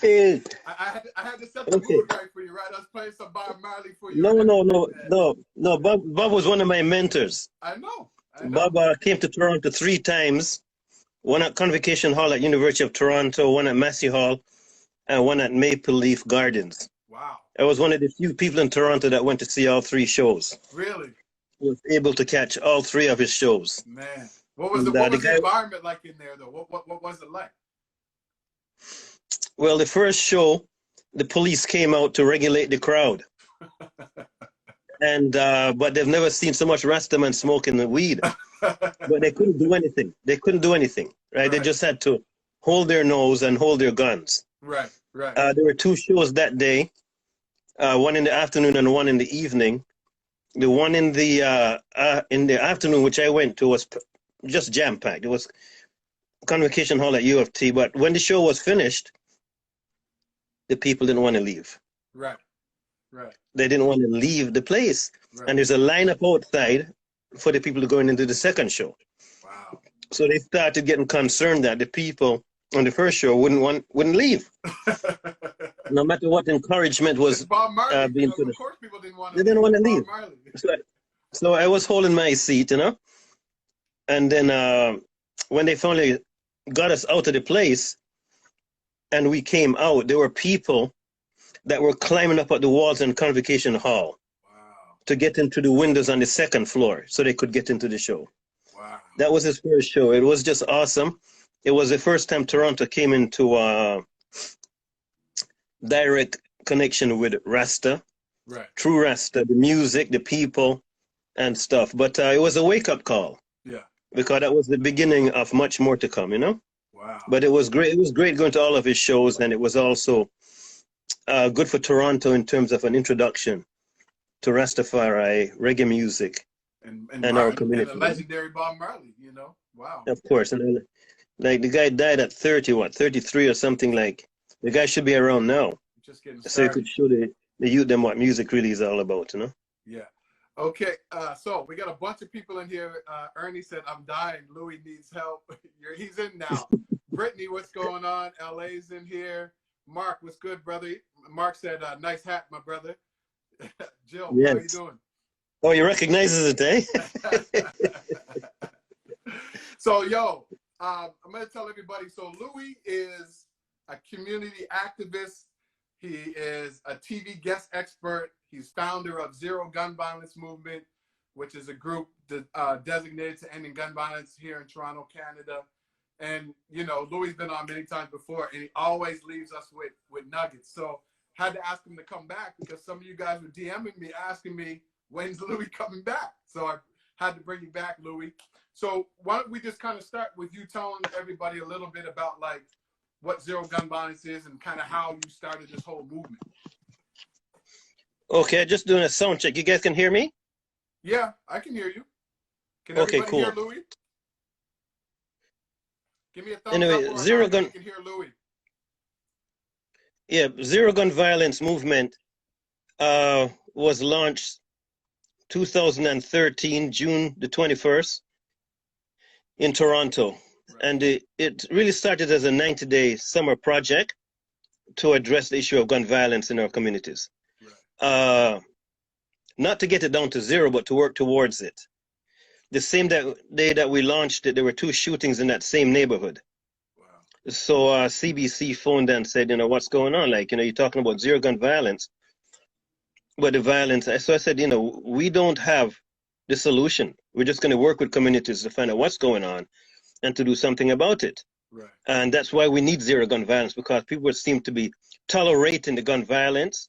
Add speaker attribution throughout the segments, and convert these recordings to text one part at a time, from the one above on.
Speaker 1: Hey,
Speaker 2: I had to set the
Speaker 1: okay.
Speaker 2: mood right for you, right? I was playing some Bob Marley for you
Speaker 1: No,
Speaker 2: and
Speaker 1: no,
Speaker 2: everything,
Speaker 1: no,
Speaker 2: man.
Speaker 1: no, no. Bob was one of my mentors.
Speaker 2: I know, I know.
Speaker 1: Bob came to Toronto 3 times. One at Convocation Hall at University of Toronto, one at Massey Hall, and one at Maple Leaf Gardens.
Speaker 2: Wow.
Speaker 1: I was one of the few people in Toronto that went to see all 3 shows.
Speaker 2: Really?
Speaker 1: Was able to catch all 3 of his shows.
Speaker 2: Man. What was
Speaker 1: And
Speaker 2: what
Speaker 1: the
Speaker 2: was the
Speaker 1: guy,
Speaker 2: environment like in there though? What was it like?
Speaker 1: well, the first show, the police came out to regulate the crowd. And but they've never seen so much Rastaman smoking the weed. But they couldn't do anything. They couldn't do anything, right? They
Speaker 2: Right.
Speaker 1: just had to hold their nose and hold their guns.
Speaker 2: Right. Right.
Speaker 1: There were 2 shows that day, one in the afternoon and one in the evening. The one in the afternoon, which I went to, was just jam packed. It was Convocation Hall at U of T. But when the show was finished, the people didn't want to leave.
Speaker 2: Right. Right.
Speaker 1: They didn't want to leave the place,
Speaker 2: Right.
Speaker 1: and there's a lineup outside for the people going into the second show.
Speaker 2: Wow.
Speaker 1: So they started getting concerned that the people on the first show wouldn't leave, no matter what encouragement was
Speaker 2: Bob Marley,
Speaker 1: being
Speaker 2: of
Speaker 1: put.
Speaker 2: course people didn't want
Speaker 1: They
Speaker 2: to
Speaker 1: didn't want to
Speaker 2: Bob
Speaker 1: leave.
Speaker 2: Marley.
Speaker 1: So I was holding my seat, and then when they finally got us out of the place and we came out, there were people that were climbing up at the walls in Convocation Hall
Speaker 2: Wow.
Speaker 1: to get into the windows on the second floor so they could get into the show.
Speaker 2: Wow.
Speaker 1: That was his first show. It was just awesome. It was the first time Toronto came into direct connection with Rasta,
Speaker 2: Right.
Speaker 1: true Rasta, the music, the people, and stuff. But it was a wake-up call.
Speaker 2: Yeah.
Speaker 1: Because that was the beginning of much more to come,
Speaker 2: Wow.
Speaker 1: But it was great. It was great going to all of his shows, and it was also good for Toronto in terms of an introduction to Rastafari, reggae music, and our community.
Speaker 2: And the legendary Bob Marley, Wow.
Speaker 1: Of course. And like the guy died at 33 or something. Like the guy should be around now.
Speaker 2: Just getting
Speaker 1: So you
Speaker 2: started.
Speaker 1: could show the youth them what music really is all about,
Speaker 2: Yeah. Okay. So we got a bunch of people in here. Ernie said, "I'm dying. Louis needs help." He's in now. Brittany, what's going on? LA's in here. Mark, what's good, brother? Mark said, "Nice hat, my brother." Jill,
Speaker 1: Yes.
Speaker 2: how are you doing?
Speaker 1: Oh, he recognizes it, eh?
Speaker 2: So, I'm going to tell everybody. So Louis is a community activist. He is a TV guest expert. He's founder of Zero Gun Violence Movement, which is a group designated to ending gun violence here in Toronto, Canada. And, Louis been on many times before, and he always leaves us with nuggets. So had to ask him to come back because some of you guys were DMing me, asking me, when's Louis coming back? So I had to bring you back, Louis. So why don't we just kind of start with you telling everybody a little bit about like what Zero Gun Violence is and kind of how you started this whole movement.
Speaker 1: Okay, just doing a sound check. You guys can hear me?
Speaker 2: Yeah, I can hear you. Can
Speaker 1: Okay,
Speaker 2: everybody
Speaker 1: cool.
Speaker 2: hear Louis? Give me a thumbs
Speaker 1: Anyway,
Speaker 2: up or
Speaker 1: Zero
Speaker 2: a
Speaker 1: Gun.
Speaker 2: you can hear Louis.
Speaker 1: Yeah, Zero Gun Violence Movement was launched 2013, June the 21st in Toronto. Right. And it really started as a 90-day summer project to address the issue of gun violence in our communities. Right. Not to get it down to zero, but to work towards it. The same day that we launched it, there were 2 shootings in that same neighborhood. Wow. So CBC phoned and said, what's going on? Like, you're talking about zero gun violence, but the violence. So I said, we don't have the solution. We're just going to work with communities to find out what's going on and to do something about it. Right. And that's why we need zero gun violence, because people seem to be tolerating the gun violence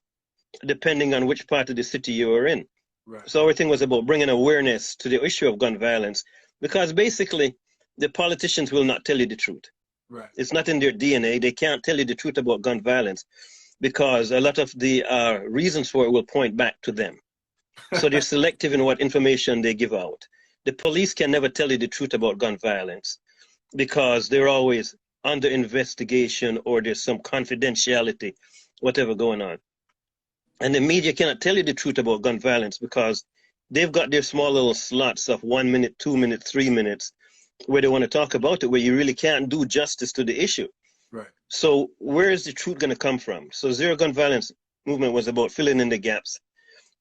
Speaker 1: depending on which part of the city you are in. Right. So everything was about bringing awareness to the issue of gun violence, because basically the politicians will not tell you the truth. Right. It's not in their DNA. They can't tell you the truth about gun violence because a lot of the reasons for it will point back to them. So they're selective in what information they give out. The police can never tell you the truth about gun violence because they're always under investigation or there's some confidentiality, whatever going on. And the media cannot tell you the truth about gun violence because they've got their small little slots of 1 minute, 2 minutes, 3 minutes where they want to talk about it, where you really can't do justice to the issue.
Speaker 2: Right.
Speaker 1: So where is the truth going to come from? So zero gun violence movement was about filling in the gaps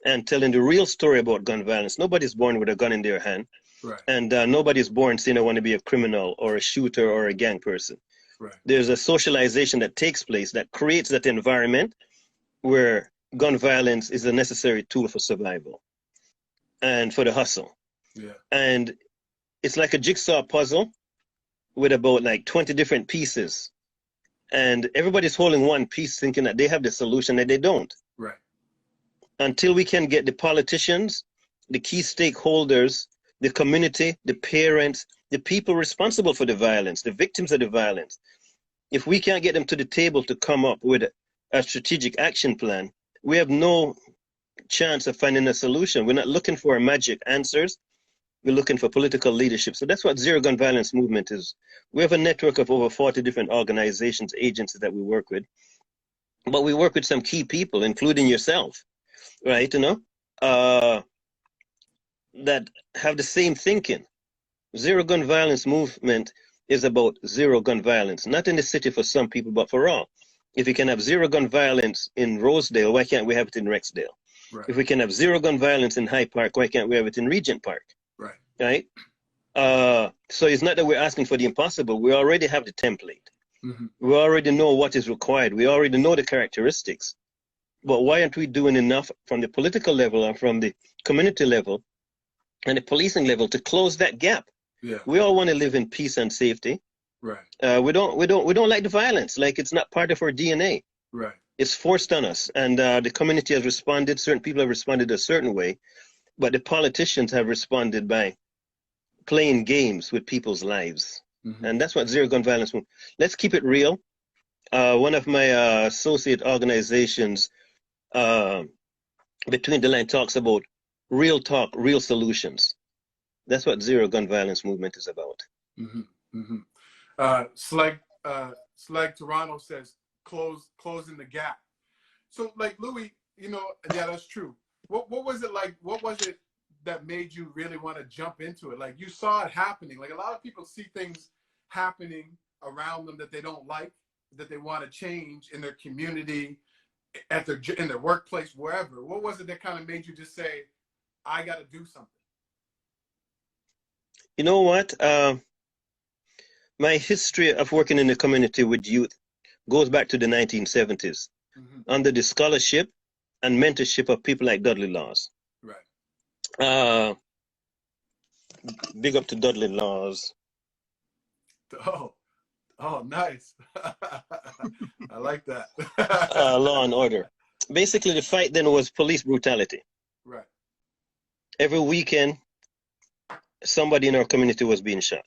Speaker 1: and telling the real story about gun violence. Nobody's born with a gun in their hand.
Speaker 2: Right.
Speaker 1: And nobody's born saying I want to be a criminal or a shooter or a gang person.
Speaker 2: Right.
Speaker 1: There's a socialization that takes place that creates that environment where gun violence is a necessary tool for survival and for the hustle.
Speaker 2: Yeah.
Speaker 1: And it's like a jigsaw puzzle with about like 20 different pieces. And everybody's holding one piece thinking that they have the solution, and they don't.
Speaker 2: Right.
Speaker 1: Until we can get the politicians, the key stakeholders, the community, the parents, the people responsible for the violence, the victims of the violence, if we can't get them to the table to come up with a strategic action plan, we have no chance of finding a solution. We're not looking for magic answers. We're looking for political leadership. So that's what Zero Gun Violence Movement is. We have a network of over 40 different organizations, agencies that we work with. But we work with some key people, including yourself, right? That have the same thinking. Zero Gun Violence Movement is about zero gun violence, not in the city for some people, but for all. If we can have zero gun violence in Rosedale, why can't we have it in Rexdale?
Speaker 2: Right.
Speaker 1: If we can have zero gun violence in Hyde Park, why can't we have it in Regent Park?
Speaker 2: Right.
Speaker 1: Right? So it's not that we're asking for the impossible. We already have the template.
Speaker 2: Mm-hmm.
Speaker 1: We already know what is required. We already know the characteristics. But why aren't we doing enough from the political level and from the community level and the policing level to close that gap?
Speaker 2: Yeah.
Speaker 1: We all want to live in peace and safety.
Speaker 2: Right.
Speaker 1: We don't like the violence. Like, it's not part of our DNA.
Speaker 2: Right.
Speaker 1: It's forced on us, and the community has responded. Certain people have responded a certain way, but the politicians have responded by playing games with people's lives.
Speaker 2: Mm-hmm.
Speaker 1: And that's what Zero Gun Violence means. Let's keep it real. One of my associate organizations, Between the Line, talks about real talk, real solutions. That's what Zero Gun Violence Movement is about.
Speaker 2: Mm-hmm. Mm-hmm. Slag Toronto says closing the gap. So, like, Louis, yeah, that's true. What was it like? What was it that made you really want to jump into it? Like, you saw it happening. Like, a lot of people see things happening around them that they don't like, that they want to change in their community, in their workplace, wherever. What was it that kind of made you just say, I got to do something?
Speaker 1: You know what? My history of working in the community with youth goes back to the 1970s, mm-hmm. under the scholarship and mentorship of people like Dudley Laws.
Speaker 2: Right.
Speaker 1: Big up to Dudley Laws.
Speaker 2: Oh, nice. I like that.
Speaker 1: Law and order. Basically, the fight then was police brutality.
Speaker 2: Right.
Speaker 1: Every weekend, somebody in our community was being shot.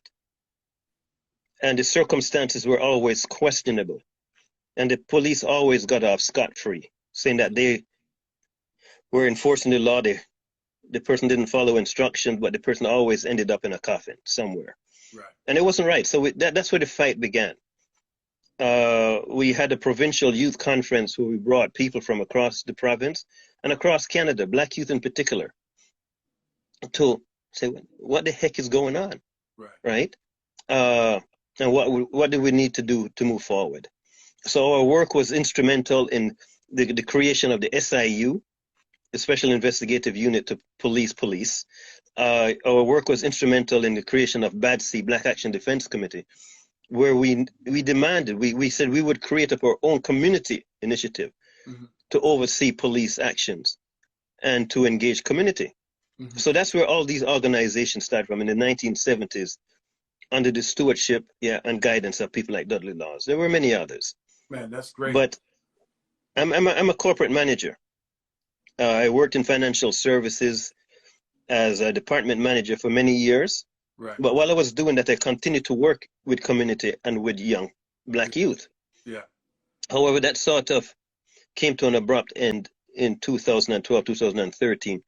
Speaker 1: And the circumstances were always questionable. And the police always got off scot-free, saying that they were enforcing the law. The person didn't follow instructions, but the person always ended up in a coffin somewhere.
Speaker 2: Right.
Speaker 1: And it wasn't right. So that's where the fight began. We had a provincial youth conference where we brought people from across the province and across Canada, Black youth in particular, to say, what the heck is going on? Right? And what do we need to do to move forward? So our work was instrumental in the creation of the SIU, the Special Investigative Unit to Police. Our work was instrumental in the creation of BADC, Black Action Defense Committee, where we demanded, we said we would create up our own community initiative, mm-hmm. to oversee police actions and to engage community. Mm-hmm. So that's where all these organizations started from in the 1970s, under the stewardship, and guidance of people like Dudley Laws. There were many others.
Speaker 2: Man, that's great.
Speaker 1: But I'm a corporate manager. I worked in financial services as a department manager for many years.
Speaker 2: Right.
Speaker 1: But while I was doing that, I continued to work with community and with young Black youth.
Speaker 2: Yeah.
Speaker 1: However, that sort of came to an abrupt end in 2012, 2013,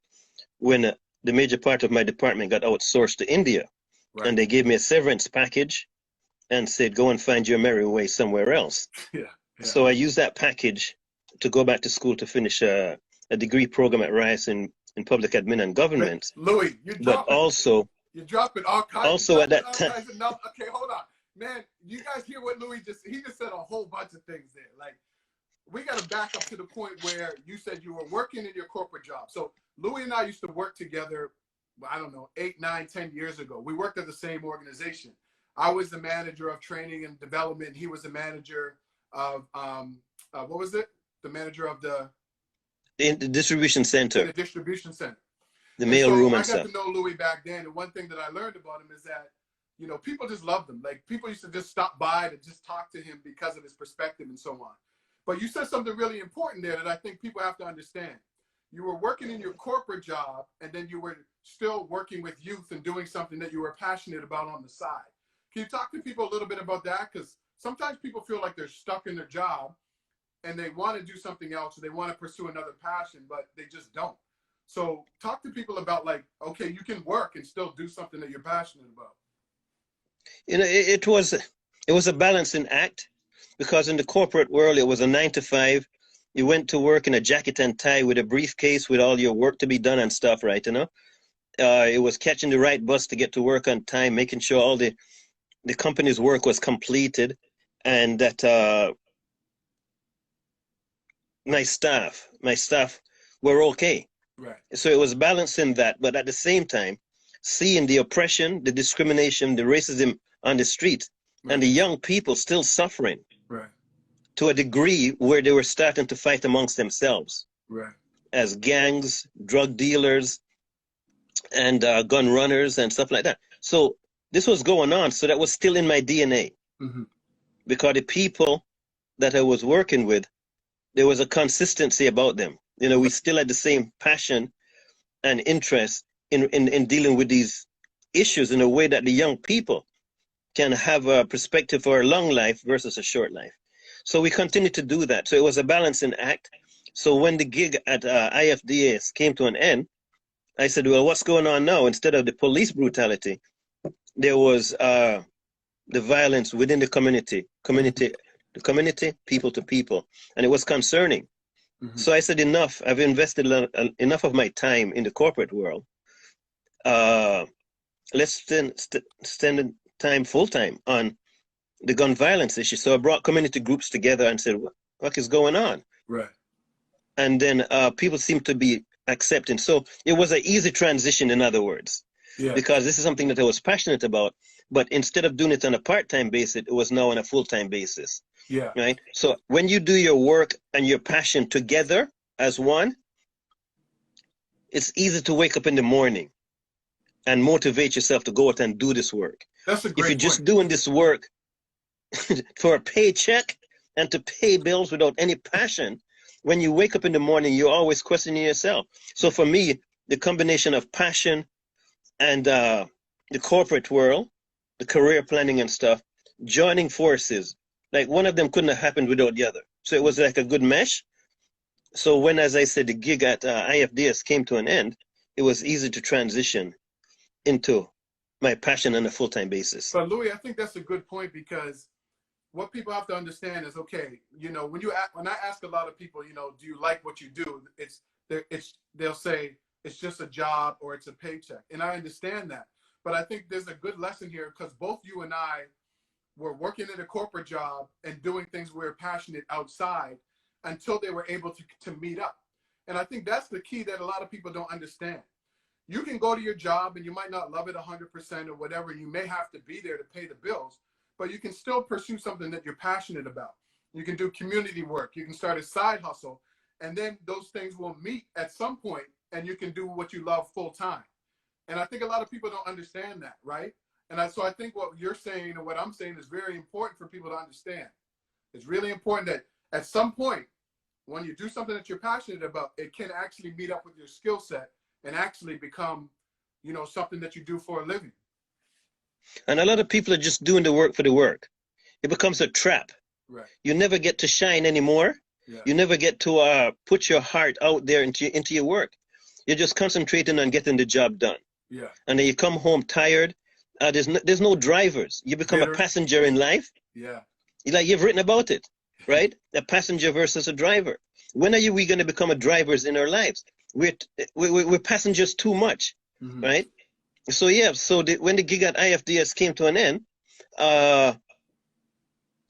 Speaker 1: when the major part of my department got outsourced to India. Right. And they gave me a severance package and said, go and find your merry way somewhere else.
Speaker 2: Yeah.
Speaker 1: So I used that package to go back to school to finish a degree program at Rice in public admin and government.
Speaker 2: Louis, you're dropping all kinds.
Speaker 1: Also at that time.
Speaker 2: Okay, hold on. Man, you guys hear what Louis he just said a whole bunch of things there. Like, we got to back up to the point where you said you were working in your corporate job. So Louis and I used to work together, I don't know, 8, 9, 10 years ago. We worked at the same organization. I was the manager of training and development. He was the manager of, what was it? The manager of the
Speaker 1: distribution center.
Speaker 2: The distribution center.
Speaker 1: The mail room and
Speaker 2: stuff. I got
Speaker 1: stuff.
Speaker 2: to know Louis back then. And one thing that I learned about him is that, you know, people just loved him. Like, people used to just stop by to just talk to him because of his perspective and so on. But you said something really important there that I think people have to understand. You were working in your corporate job, and then you were still working with youth and doing something that you were passionate about on the side. Can you talk to people a little bit about that? Because sometimes people feel like they're stuck in their job and they want to do something else, or they want to pursue another passion, but they just don't. So talk to people about, like, okay, you can work and still do something that you're passionate about.
Speaker 1: You know, it was a balancing act, because in the corporate world, it was a 9 to 5. You went to work in a jacket and tie with a briefcase with all your work to be done and stuff, right? You know, it was catching the right bus to get to work on time, making sure all the company's work was completed, and that my staff were okay.
Speaker 2: Right.
Speaker 1: So it was balancing that, but at the same time, seeing the oppression, the discrimination, the racism on the street, right, and the young people still suffering,
Speaker 2: right,
Speaker 1: to a degree where they were starting to fight amongst themselves,
Speaker 2: right,
Speaker 1: as gangs, drug dealers, and gun runners and stuff like that. So this was going on. So that was still in my DNA, because the people that I was working with, there was a consistency about them. You know, we still had the same passion and interest in dealing with these issues in a way that the young people can have a perspective for a long life versus a short life. So we continue to do that. So it was a balancing act. So when the gig at IFDS came to an end, I said, well, what's going on now? Instead of the police brutality, there was the violence within the community, people to people, and it was concerning. So I said, enough. I've invested enough of my time in the corporate world. Let's spend time full-time on the gun violence issue. So I brought community groups together and said, what is going on?
Speaker 2: Right.
Speaker 1: And then people seem to be accepting. So it was an easy transition, in other words, because this is something that I was passionate about. But instead of doing it on a part-time basis, it was now on a full-time basis.
Speaker 2: Yeah.
Speaker 1: Right. So when you do your work and your passion together as one, it's easy to wake up in the morning and motivate yourself to go out and do this work.
Speaker 2: That's a great
Speaker 1: If you're
Speaker 2: point.
Speaker 1: just doing this work for a paycheck and to pay bills without any passion, when you wake up in the morning, you're always questioning yourself. So for me, the combination of passion and the corporate world, the career planning and stuff, joining forces, like one of them couldn't have happened without the other. So it was like a good mesh. So when, as I said, the gig at IFDS came to an end, it was easy to transition into my passion on a full-time basis.
Speaker 2: But Louis, I think that's a good point, because what people have to understand is, okay, you know, when I ask a lot of people, you know, do you like what you do? They'll say it's just a job or it's a paycheck, and I understand that. But I think there's a good lesson here, because both you and I were working in a corporate job and doing things we were passionate outside until they were able to meet up. And I think that's the key that a lot of people don't understand. You can go to your job and you might not love it 100% or whatever. You may have to be there to pay the bills, but you can still pursue something that you're passionate about. You can do community work. You can start a side hustle, and then those things will meet at some point and you can do what you love full time. And I think a lot of people don't understand that, right? And so I think what you're saying and what I'm saying is very important for people to understand. It's really important that at some point, when you do something that you're passionate about, it can actually meet up with your skill set and actually become, you know, something that you do for a living.
Speaker 1: And a lot of people are just doing the work for the work. It becomes a trap.
Speaker 2: Right.
Speaker 1: You never get to shine anymore. Yeah. You never get to put your heart out there into your work. You're just concentrating on getting the job done.
Speaker 2: Yeah.
Speaker 1: And then you come home tired. There's no drivers. You become a passenger in life.
Speaker 2: Yeah.
Speaker 1: You've written about it, right? A passenger versus a driver. When are we going to become a drivers in our lives? We're passengers too much, right? So yeah. So when the gig at IFDS came to an end,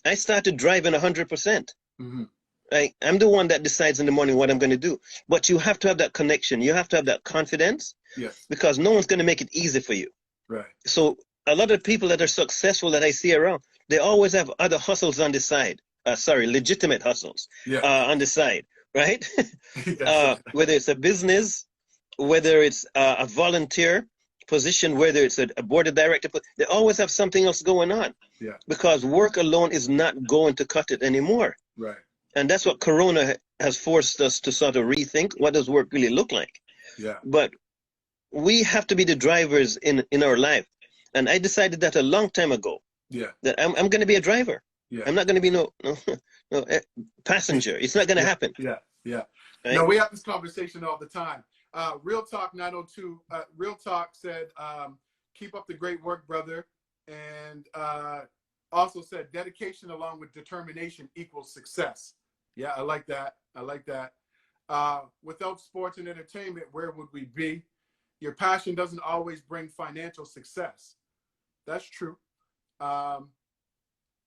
Speaker 1: I started driving 100%.
Speaker 2: Mm-hmm.
Speaker 1: Right? I'm the one that decides in the morning what I'm going to do. But you have to have that connection. You have to have that confidence.
Speaker 2: Yes.
Speaker 1: Because no one's going to make it easy for you.
Speaker 2: Right.
Speaker 1: So a lot of people that are successful that I see around, they always have other hustles on the side. Legitimate hustles on the side, right? Whether it's a business, whether it's a volunteer position, whether it's a board of director, they always have something else going on.
Speaker 2: Yeah.
Speaker 1: Because work alone is not going to cut it anymore.
Speaker 2: Right.
Speaker 1: And that's what Corona has forced us to sort of rethink. What does work really look like?
Speaker 2: Yeah.
Speaker 1: But we have to be the drivers in our life. And I decided that a long time ago.
Speaker 2: Yeah.
Speaker 1: That I'm going to be a driver. Yeah. I'm not going to be no passenger. It's not going to happen.
Speaker 2: Yeah. Yeah.
Speaker 1: Right?
Speaker 2: No, we have this conversation all the time. Real Talk 902, Real Talk said, keep up the great work, brother. And also said dedication along with determination equals success. Yeah, I like that. I like that. Without sports and entertainment, where would we be? Your passion doesn't always bring financial success. That's true.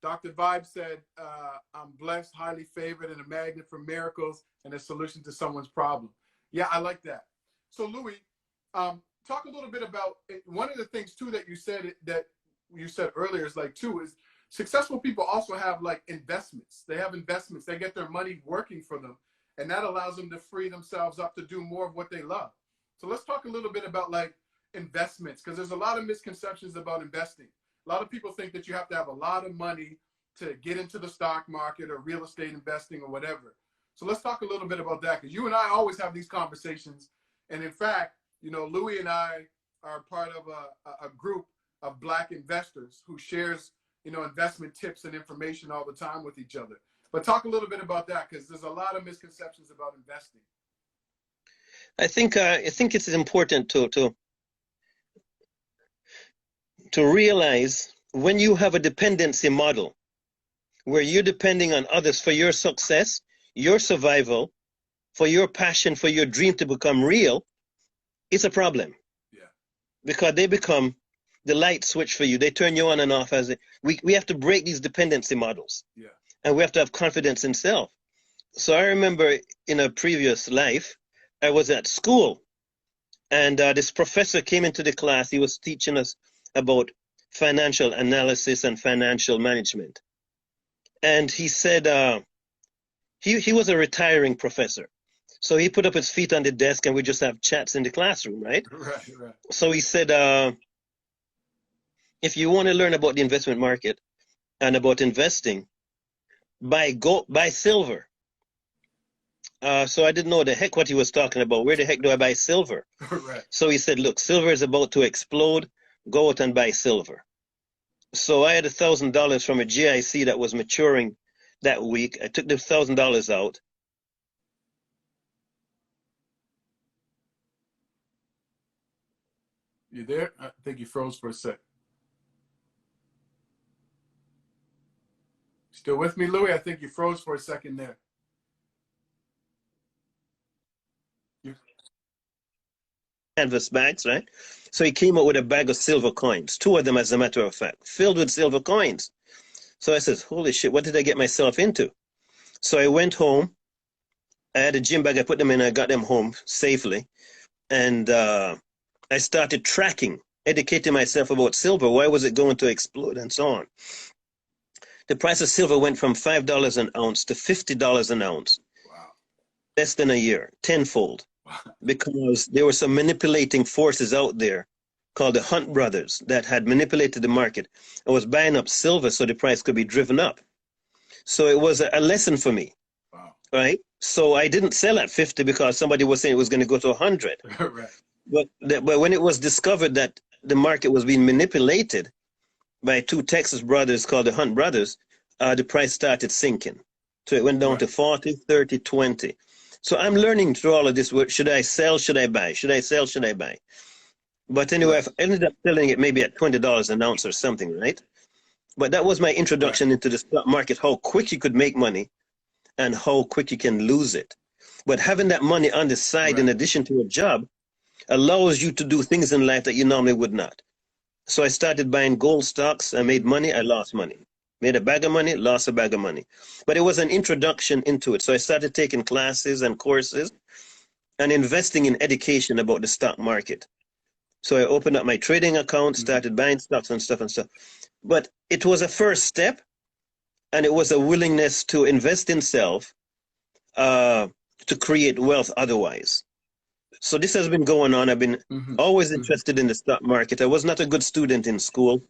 Speaker 2: Dr. Vibe said, I'm blessed, highly favored, and a magnet for miracles and a solution to someone's problem. Yeah, I like that. So Louis, talk a little bit about one of the things too that you said earlier is like too is successful people also have like investments. They have investments. They get their money working for them, and that allows them to free themselves up to do more of what they love. So let's talk a little bit about like investments, because there's a lot of misconceptions about investing. A lot of people think that you have to have a lot of money to get into the stock market or real estate investing or whatever. So let's talk a little bit about that, because you and I always have these conversations. And in fact, you know, Louis and I are part of a group of Black investors who shares, you know, investment tips and information all the time with each other. But talk a little bit about that, because there's a lot of misconceptions about investing.
Speaker 1: I think it's important to realize when you have a dependency model where you're depending on others for your success, your survival, for your passion, for your dream to become real, it's a problem.
Speaker 2: Yeah.
Speaker 1: Because they become the light switch for you. They turn you on and off we have to break these dependency models.
Speaker 2: Yeah.
Speaker 1: And we have to have confidence in self. So I remember in a previous life, I was at school, and this professor came into the class. He was teaching us about financial analysis and financial management. And he said he was a retiring professor. So he put up his feet on the desk and we just have chats in the classroom, right?
Speaker 2: Right, right.
Speaker 1: So he said, if you want to learn about the investment market and about investing, buy silver. So I didn't know the heck what he was talking about. Where the heck do I buy silver?
Speaker 2: Right.
Speaker 1: So he said, look, silver is about to explode. Go out and buy silver. So I had $1,000 from a GIC that was maturing that week. I took the $1,000 out.
Speaker 2: You there? I think you froze for a sec. Still with me, Louis? I think you froze for a second there.
Speaker 1: Canvas bags, right? So he came out with a bag of silver coins, 2 of them, as a matter of fact, filled with silver coins. So I said, holy shit, what did I get myself into? So I went home. I had a gym bag. I put them in. I got them home safely. And I started tracking, educating myself about silver. Why was it going to explode and so on? The price of silver went from $5 an ounce to $50 an ounce.
Speaker 2: Wow.
Speaker 1: Less than a year, tenfold. Because there were some manipulating forces out there called the Hunt brothers that had manipulated the market and was buying up silver so the price could be driven up. So it was a lesson for me.
Speaker 2: Wow.
Speaker 1: Right? So I didn't sell at 50 because somebody was saying it was going to go to 100.
Speaker 2: Right.
Speaker 1: But when it was discovered that the market was being manipulated by 2 Texas brothers called the Hunt brothers, the price started sinking. So it went down to 40, 30, 20. So I'm learning through all of this. Should I sell? Should I buy? Should I sell? Should I buy? But anyway, I ended up selling it maybe at $20 an ounce or something, right? But that was my introduction into the stock market, how quick you could make money and how quick you can lose it. But having that money on the side in addition to a job allows you to do things in life that you normally would not. So I started buying gold stocks. I made money. I lost money. Made a bag of money, lost a bag of money. But it was an introduction into it. So I started taking classes and courses and investing in education about the stock market. So I opened up my trading account, started buying stocks and stuff. But it was a first step, and it was a willingness to invest in self to create wealth otherwise. So this has been going on. I've been always interested in the stock market. I was not a good student in school.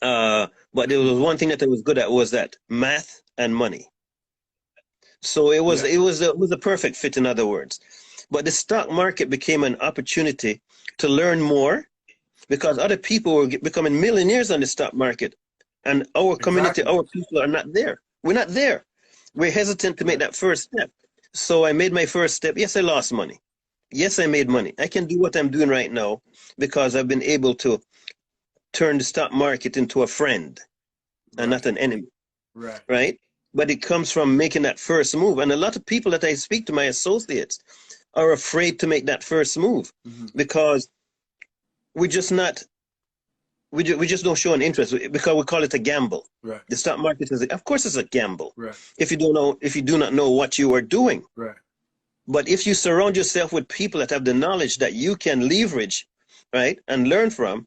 Speaker 1: But there was one thing that I was good at, was that math and money. So it was a perfect fit, in other words. But the stock market became an opportunity to learn more, because other people were becoming millionaires on the stock market, and our community, our people are not there. We're not there. We're hesitant to make that first step. So I made my first step. Yes, I lost money. Yes, I made money. I can do what I'm doing right now because I've been able to turn the stock market into a friend and not an enemy. Right? But it comes from making that first move. And a lot of people that I speak to, my associates, are afraid to make that first move because we just don't show an interest, because we call it a gamble. The stock market is, of course, it's a gamble. If you do not know what you are doing. But if you surround yourself with people that have the knowledge that you can leverage, right, and learn from,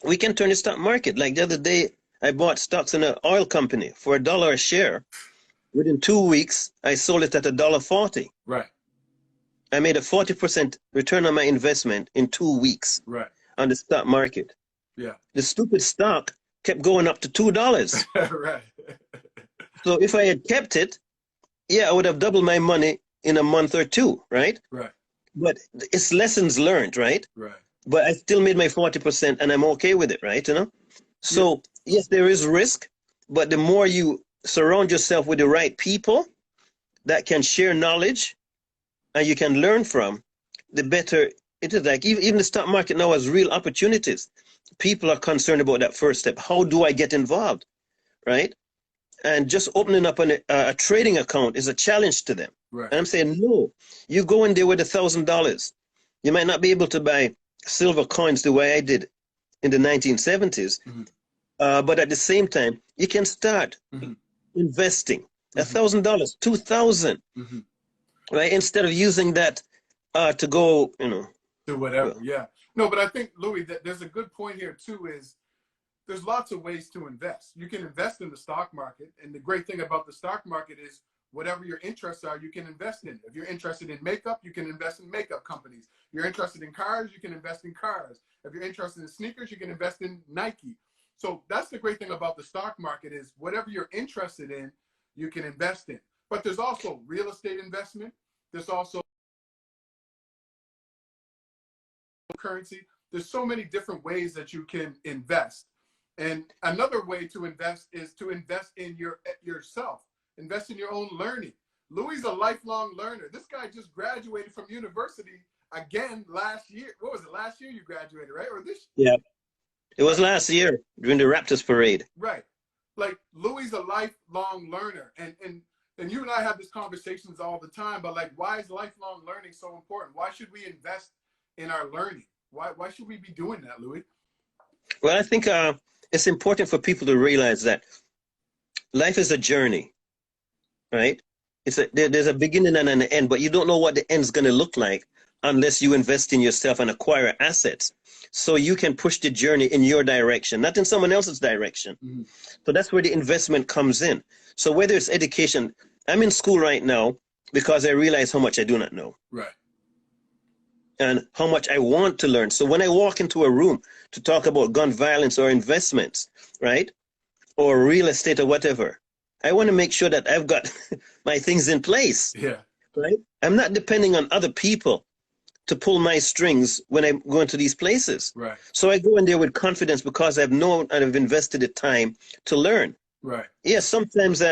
Speaker 1: we can turn the stock market. Like the other day, I bought stocks in an oil company for $1 a share. Within 2 weeks, I sold it at $1.40. I made a 40% return on my investment in 2 weeks on the stock market. The stupid stock kept going up to $2. So if I had kept it, I would have doubled my money in a month or two, right? But it's lessons learned, right? But I still made my 40%, and I'm okay with it, right? So yes, there is risk, but the more you surround yourself with the right people that can share knowledge and you can learn from, the better it is. Like even the stock market now has real opportunities. People are concerned about that first step. How do I get involved, right? And just opening up a trading account is a challenge to them. And I'm saying, no, you go in there with $1,000. You might not be able to buy silver coins the way I did in the 1970s, but at the same time, you can start investing $1,000, $2,000, right? Instead of using that to go,
Speaker 2: do whatever. No, but I think, Louis, that there's a good point here too. Is there's lots of ways to invest. You can invest in the stock market, and the great thing about the stock market is whatever your interests are, you can invest in. If you're interested in makeup, you can invest in makeup companies. You're interested in cars, you can invest in cars. If you're interested in sneakers, you can invest in Nike. So that's the great thing about the stock market, is whatever you're interested in, you can invest in. But there's also real estate investment. There's also currency. There's so many different ways that you can invest. And another way to invest is to invest in yourself. Invest in your own learning. Louis is a lifelong learner. This guy just graduated from university again last year. What was it? Last year you graduated, right? Or this?
Speaker 1: Yeah, it was last year during the Raptors parade.
Speaker 2: Right. Like Louis is a lifelong learner, and you and I have these conversations all the time. But like, why is lifelong learning so important? Why should we invest in our learning? Why should we be doing that, Louis?
Speaker 1: Well, I think it's important for people to realize that life is a journey. Right? There's a beginning and an end, but you don't know what the end's going to look like unless you invest in yourself and acquire assets, so you can push the journey in your direction, not in someone else's direction. So that's where the investment comes in. So whether it's education, I'm in school right now because I realize how much I do not know. And how much I want to learn. So when I walk into a room to talk about gun violence or investments, right, or real estate or whatever, I want to make sure that I've got my things in place. Right? I'm not depending on other people to pull my strings when I'm going to these places. So I go in there with confidence because I've known and I've invested the time to learn. Yes, sometimes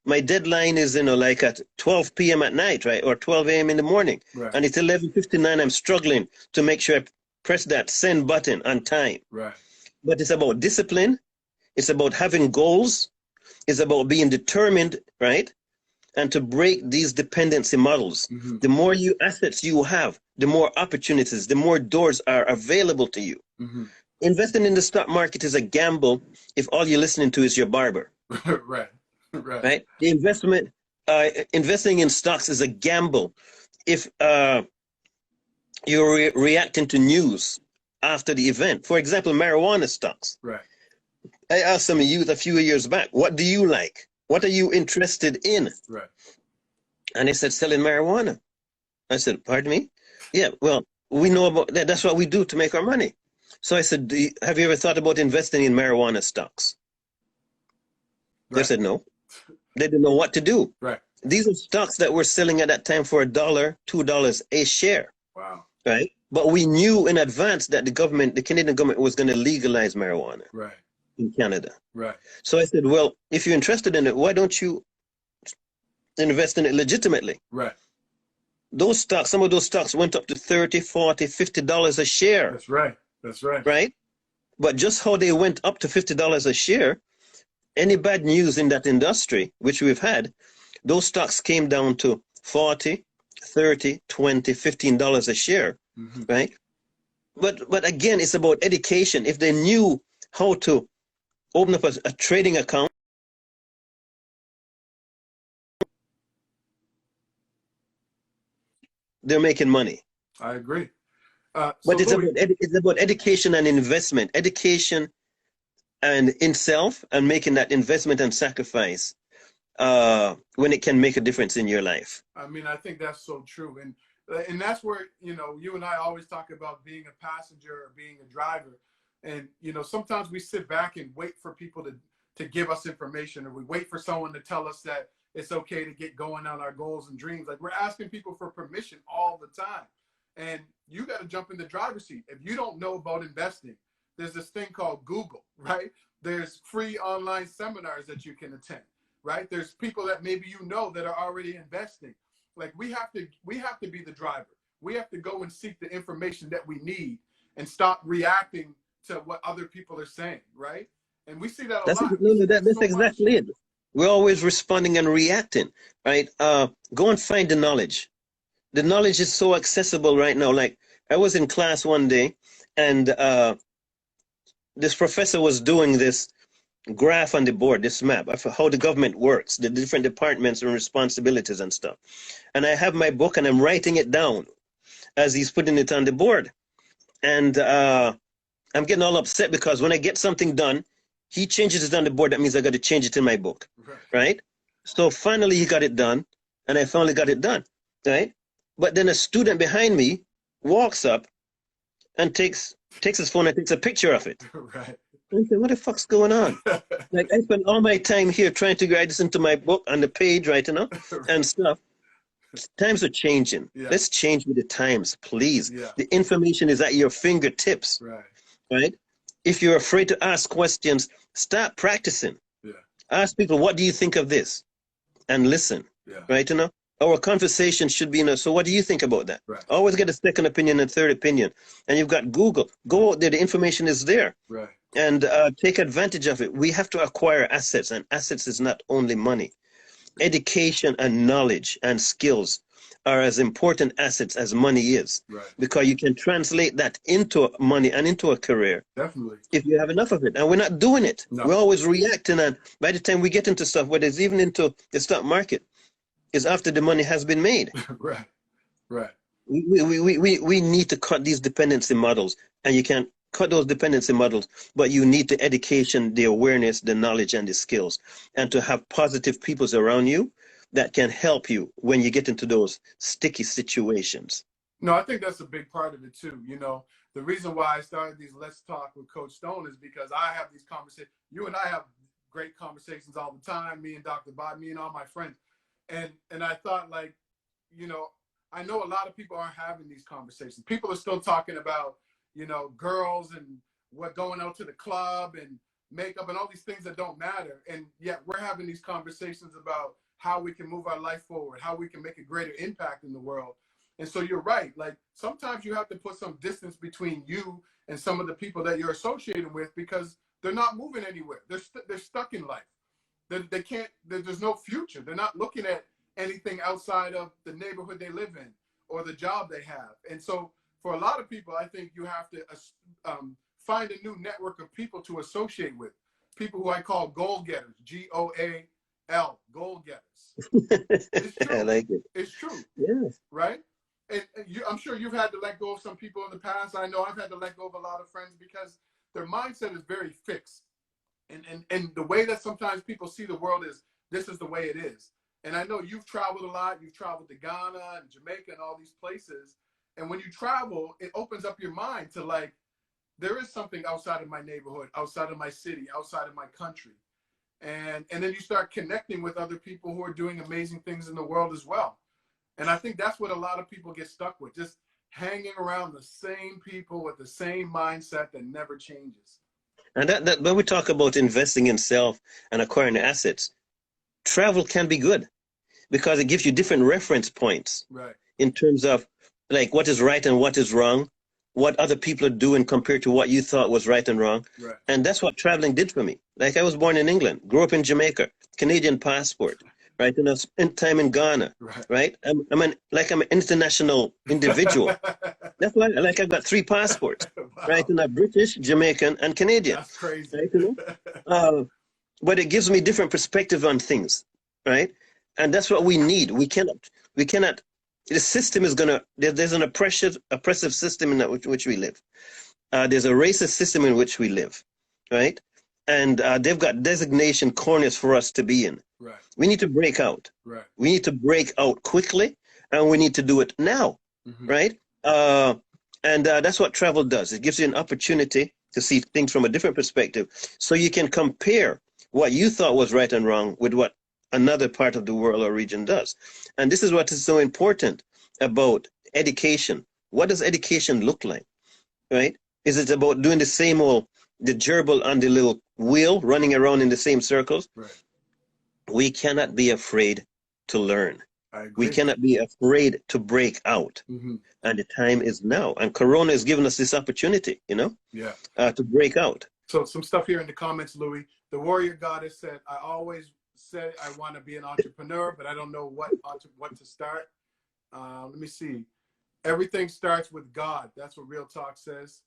Speaker 1: my deadline is, like at 12 p.m. at night, right, or 12 a.m. in the morning, and it's 11:59. I'm struggling to make sure I press that send button on time. But it's about discipline. It's about having goals. It's about being determined, right? And to break these dependency models. The more assets you have, the more opportunities, the more doors are available to you. investing in the stock market is a gamble if all you're listening to is your barber.
Speaker 2: Right. Right.
Speaker 1: Right. The investing in stocks is a gamble if you're reacting to news after the event. For example, marijuana stocks.
Speaker 2: Right.
Speaker 1: I asked some youth a few years back, what do you like? What are you interested in?
Speaker 2: Right.
Speaker 1: And they said, selling marijuana. I said, pardon me? Yeah, well, we know about that. That's what we do to make our money. So I said, have you ever thought about investing in marijuana stocks? Right. They said, no. They didn't know what to do.
Speaker 2: Right.
Speaker 1: These are stocks that were selling at that time for $1, $2 a share.
Speaker 2: Wow.
Speaker 1: Right. But we knew in advance that the Canadian government was going to legalize marijuana.
Speaker 2: Right.
Speaker 1: In Canada.
Speaker 2: Right.
Speaker 1: So I said, well, if you're interested in it, why don't you invest in it legitimately?
Speaker 2: Right.
Speaker 1: Those stocks, some of those stocks went up to $30, $40, $50 a share.
Speaker 2: That's right. That's right.
Speaker 1: Right. But just how they went up to $50 a share, any bad news in that industry, which we've had, those stocks came down to $40, $30, $20, $15 a share. Mm-hmm. Right. But again, it's about education. If they knew how to open up a trading account, they're making money.
Speaker 2: I agree.
Speaker 1: But it's about education and investment, education and in self, and making that investment and sacrifice when it can make a difference in your life.
Speaker 2: I mean, I think that's so true. And that's where, you know, you and I always talk about being a passenger or being a driver. And, you know, sometimes we sit back and wait for people to give us information, or we wait for someone to tell us that it's okay to get going on our goals and dreams. Like, we're asking people for permission all the time. And you got to jump in the driver's seat. If you don't know about investing, there's this thing called Google, right? There's free online seminars that you can attend, right? There's people that maybe you know that are already investing. Like, we have to be the driver. We have to go and seek the information that we need and stop reacting to what other people are saying, right? And we see that a lot.
Speaker 1: That's exactly it. We're always responding and reacting, right? Go and find the knowledge. The knowledge is so accessible right now. Like, I was in class one day, and this professor was doing this graph on the board, this map of how the government works, the different departments and responsibilities and stuff. And I have my book and I'm writing it down as he's putting it on the board. And I'm getting all upset because when I get something done, he changes it on the board. That means I got to change it in my book, right? So finally he got it done, and I finally got it done, right? But then a student behind me walks up and takes his phone and takes a picture of it.
Speaker 2: Right.
Speaker 1: I said, what the fuck's going on? Like, I spent all my time here trying to write this into my book on the page, right, you know, and stuff. Times are changing. Yeah. Let's change with the times, please. Yeah. The information is at your fingertips, right? If you're afraid to ask questions, start practicing. Yeah. Ask people, what do you think of this? And listen, right, you know? Our conversation should be, you know, so what do you think about that? Right. Always get a second opinion and third opinion. And you've got Google. Go out there, the information is there. Right. And take advantage of it. We have to acquire assets, and assets is not only money. Education and knowledge and skills are as important assets as money is. Right. Because you can translate that into money and into a career. Definitely. If you have enough of it. And we're not doing it. No. We're always reacting, and by the time we get into stuff, whether it's even into the stock market, is after the money has been made. Right. Right. We need to cut these dependency models, and you can't cut those dependency models, but you need the education, the awareness, the knowledge, and the skills, and to have positive people around you that can help you when you get into those sticky situations.
Speaker 2: No, I think that's a big part of it too. You know, the reason why I started these Let's Talk with Coach Stone is because I have these conversations. You and I have great conversations all the time, me and Dr. Bob, me and all my friends. And I thought, like, you know, I know a lot of people aren't having these conversations. People are still talking about, you know, girls and what going out to the club and makeup and all these things that don't matter. And yet we're having these conversations about how we can move our life forward, how we can make a greater impact in the world. And so you're right. Like, sometimes you have to put some distance between you and some of the people that you're associated with, because they're not moving anywhere. They're stuck in life. They can't, there's no future. They're not looking at anything outside of the neighborhood they live in or the job they have. And so for a lot of people, I think you have to find a new network of people to associate with. People who I call goal getters, G-O-A-L, goal getters. It's true.
Speaker 1: I like it.
Speaker 2: It's true.
Speaker 1: Yes.
Speaker 2: Right? And I'm sure you've had to let go of some people in the past. I know I've had to let go of a lot of friends because their mindset is very fixed. And the way that sometimes people see the world is, this is the way it is. And I know you've traveled a lot. You've traveled to Ghana and Jamaica and all these places. And when you travel, it opens up your mind to like, there is something outside of my neighborhood, outside of my city, outside of my country. And then you start connecting with other people who are doing amazing things in the world as well. And I think that's what a lot of people get stuck with, just hanging around the same people with the same mindset that never changes.
Speaker 1: And that when we talk about investing in self and acquiring assets, travel can be good because it gives you different reference points,
Speaker 2: right,
Speaker 1: in terms of like what is right and what is wrong, what other people are doing compared to what you thought was right and wrong.
Speaker 2: right.
Speaker 1: And that's what traveling did for me. Like I was born in England, grew up in Jamaica, Canadian passport, right? And I spent time in Ghana, right? I'm an international individual. That's why I've got 3 passports, wow, right? And I'm British, Jamaican, and Canadian.
Speaker 2: That's crazy.
Speaker 1: Right, you know? But it gives me different perspective on things, right? And that's what we need. We cannot, the system is there's an oppressive system in which we live. There's a racist system in which we live, right? And they've got designation corners for us to be in.
Speaker 2: Right.
Speaker 1: We need to break out.
Speaker 2: Right. We
Speaker 1: need to break out quickly, and we need to do it now, right? And that's what travel does. It gives you an opportunity to see things from a different perspective, so you can compare what you thought was right and wrong with what another part of the world or region does. And this is what is so important about education. What does education look like, right? Is it about doing the same old, the gerbil on the little wheel, running around in the same circles?
Speaker 2: Right.
Speaker 1: We cannot be afraid to learn.
Speaker 2: I agree.
Speaker 1: We cannot be afraid to break out. And the time is now. And Corona has given us this opportunity, you know, to break out.
Speaker 2: So some stuff here in the comments, Louis. The warrior goddess said, I always said I want to be an entrepreneur, but I don't know what to start. Let me see. Everything starts with God. That's what Real Talk says.